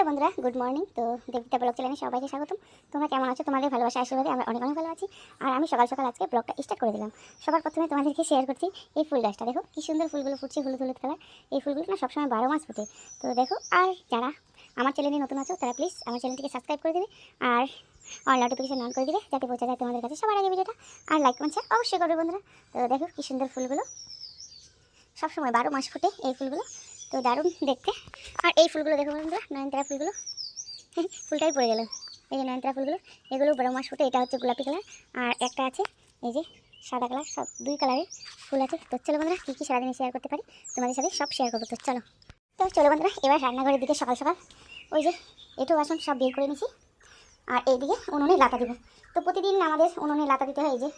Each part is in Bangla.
হ্যালো বন্ধুরা, গুড মর্নিং। তো দেবতা ব্লগ চ্যানেলে সবাইকে স্বাগতম। তোমরা কেমন আছো? তোমাদের ভালোবাসা আশীর্বাদে আমরা অনেক অনেক ভালো আছি। আর আমি সকাল সকাল আজকে ব্লগটা স্টার্ট করে দিলাম। সবার প্রথমে তোমাদেরকে শেয়ার করছি এই ফুল গাছটা। দেখো কি সুন্দর ফুলগুলো ফুটছে, হলুদ হলুদ কালার। এই ফুলগুলো না সবসময় 12 মাস ফুটে। তো দেখো, আর যারা আমার চ্যানেলে নতুন আছো তারা প্লিজ আমার চ্যানেলটিকে সাবস্ক্রাইব করে দেবে আর অল নোটিফিকেশন অন করে দিবে, যাতে পৌঁছে যায় তোমাদের কাছে সবার আগে ভিডিওটা। আর লাইক কমেন্ট শেয়ার অবশ্যই করবে বন্ধুরা। তো দেখো কি সুন্দর ফুলগুলো, সবসময় 12 মাস ফুটে এই ফুলগুলো। তো দারুণ দেখতে। আর এই ফুলগুলো দেখো বন্ধুরা, নয়নতারা ফুলগুলো ফুলটাই পড়ে গেল। এই যে নয়নতারা ফুলগুলো, এগুলো 12 মাস ফুটে। এটা হচ্ছে গোলাপি কালার, আর একটা আছে এই যে সাদা কালার। সব দুই কালারের ফুল আছে। তো চলো বন্ধুরা, কী কী সারাদিনে শেয়ার করতে পারি তোমাদের সাথে সব শেয়ার করবো। তো চলো বন্ধুরা, এবার রান্নাঘরের দিকে সকাল সকাল ওই যে এঁটো বাসন সব বের করে নিয়েছি। আর এইদিকে উনুনে লাতা দিব। তো প্রতিদিন আমাদের উনুনে লাতা দিতে হয়। এই যে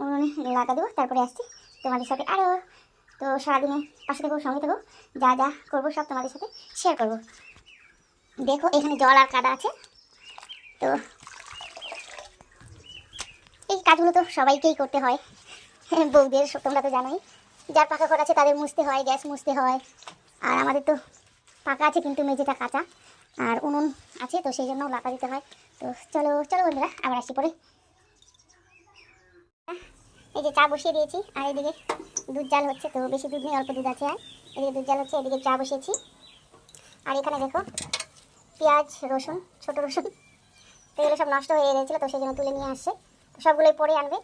উনুনে লাতা দেবো, তারপরে আসছি তোমাদের সাথে আরও। তো সারাদিনে পাশে থেকেও সঙ্গে থেকেও যা যা করবো সব তোমাদের সাথে শেয়ার করবো। দেখো এখানে জল আর কাদা আছে। তো এই কাজগুলো তো সবাইকেই করতে হয়, বউদের। তোমরা তো জানোই, যার পাকা ঘর আছে তাদের মুছতে হয়, গ্যাস মুছতে হয়। আর আমাদের তো পাকা আছে কিন্তু মেঝেটা কাঁচা, আর উনুন আছে, তো সেই জন্য লাতা দিতে হয়। তো চলো চলো বন্ধুরা, আবার আসি পরে। এই যে চা বসিয়ে দিয়েছি, আর এদিকে দুধ জাল হচ্ছে। তো বেশি দুধ নেই, অল্প দুধ আছে। আর এদিকে দুধ জাল হচ্ছে, এদিকে চা বসিয়েছি। আর এখানে দেখো পেঁয়াজ, রসুন, ছোট রসুন, তো এগুলো সব নষ্ট হয়ে গেছিলো, তো সেই জন্য তুলে নিয়ে আসছে। তো সবগুলোই পরে আনবে।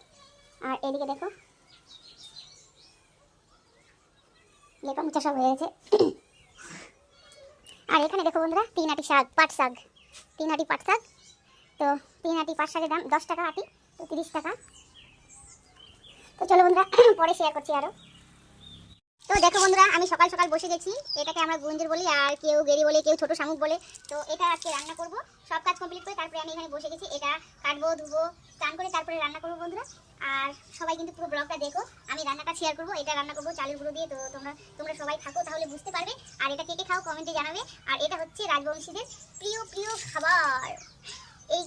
আর এদিকে দেখো লেপা মুচা সব হয়ে গেছে। আর এখানে দেখো বন্ধুরা, 3 আটি শাক, পাট শাক, 3 আটি পাট শাক। তো 3 আটি পাট শাকের দাম 10 টাকা আটি, তো 30 টাকা। তো চলো বন্ধুরা, পরে শেয়ার করছি আরও। তো দেখো বন্ধুরা, আমি সকাল সকাল বসে গেছি। এটাকে আমরা গুঞ্জের বলি, আর কেউ গেরি বলে, কেউ ছোট শামুক বলে। তো এটা আজকে রান্না করব। সব কাজ কমপ্লিট করে তারপরে আমি এখানে বসে গেছি। এটা কাটবো, ধুবো, চান করে তারপরে রান্না করবো বন্ধুরা। আর সবাই কিন্তু পুরো ব্লগটা দেখো, আমি রান্নাটা শেয়ার করবো। এটা রান্না করবো চালের গুঁড়ো দিয়ে। তো তোমরা সবাই থাকো, তাহলে বুঝতে পারবে। আর এটা কে কে খাও কমেন্টে জানাবে। আর এটা হচ্ছে রাজবংশীদের প্রিয় প্রিয় খাবার। এই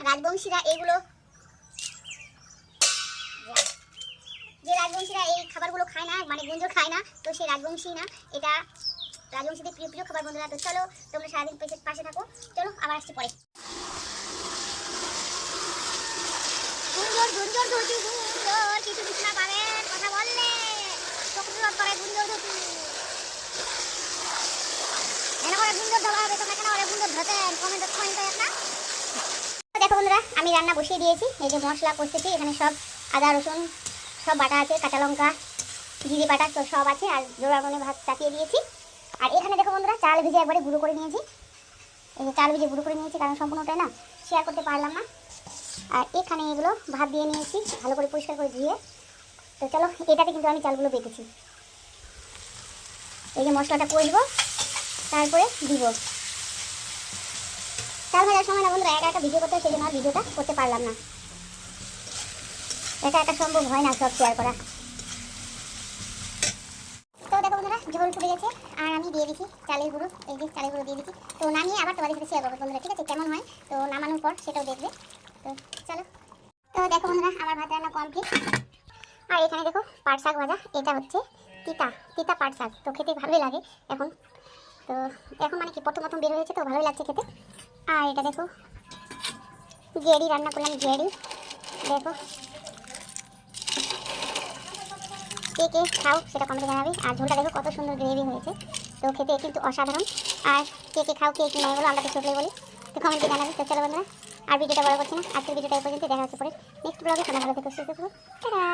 রাজবংশীরা এগুলো, যে রাজবংশীরা এই খাবারগুলো খায় না, মানে গুঞ্জ খায় না, তো সে রাজবংশী না। এটা রাজবংশীদের প্রিয় প্রিয় খাবার বন্ধুরা। তো চলো তোমরা সারাদিন পাশে থাকো। চলো আবার আসছি পরে। গুঞ্জর গুঞ্জর ধুতি গুঞ্জর, কিছু কিছু না পাবেন কথা বললে চক্র করে গুঞ্জর ধুতি এনে করে গুঞ্জর ধরা হবে। তোমরা কেন ওরা গুঞ্জর ধরতেন? কমেন্ট একটা। দেখো বন্ধুরা, আমি রান্না বসিয়ে দিয়েছি। এই যে মশলা কষতেছি, এখানে সব আদা রসুন সব বাটা আছে, কাঁচা লঙ্কা, জিরে বাটা তো সব আছে। আর জোড়া মনে ভাত চাপিয়ে দিয়েছি। আর এখানে দেখো বন্ধুরা, চাল ভিজে একবারে গুঁড়ো করে নিয়েছি। এই যে চাল ভিজে গুঁড়ো করে নিয়েছি, কারণ সম্পূর্ণটাই না শেয়ার করতে পারলাম না। আর এখানে এগুলো ভাত দিয়ে নিয়েছি, ভালো করে পরিষ্কার করে ধুয়ে। তো চলো, এটাতে কিন্তু আমি চালগুলো বেটেছি। এই যে মশলাটা কষবো, তারপরে দিব। চাল ভাজার সময় না বন্ধুরা একা একা ভিডিও করতে হয়, সেই জন্য আর ভিডিওটা করতে পারলাম না। একা একা সম্ভব হয় না সব শেয়ার করা। তো দেখো বন্ধুরা, ঝোল ফুটে গেছে, আর আমি দিয়ে দিচ্ছি চালের গুঁড়ো। এই যে চালের গুঁড়ো দিয়ে দিচ্ছি। তো নামিয়ে আবার তোমাদের সাথে শেয়ার করবো বন্ধুরা, ঠিক আছে? কেমন হয় তো নামানোর পর সেটাও দেখবে। তো চলো। তো দেখো বন্ধুরা, আমার ভাত রান্না কমপ্লিট। আর এখানে দেখো পাট শাক ভাজা। এটা হচ্ছে তিতা তিতা পাট শাক। তো খেতে ভালোই লাগে এখন। তো এখন মানে কি প্রথম প্রথম বের হয়েছে, তো ভালোই লাগছে খেতে। আর এটা দেখো গেড়ি রান্না করলাম, গেড়ি। দেখো কে কে খাও সেটা কমেন্টে জানাবে। আর ঝোলটা দেখো কত সুন্দর গ্রেভি হয়েছে, তো খেতে কিন্তু অসাধারণ। আর কে কে খাও, কে কি নাই বলো, আমরা তো ছোটলেই বলি। তো কমেন্টে জানাবে। তো চলো বন্ধুরা, আর ভিডিওটা বড় করছি না, আজকের ভিডিওটা এই পর্যন্ত। দেখা হচ্ছে পরে নেক্সট ব্লগে। ভালো থেকে সুস্থ থাকো। টাটা।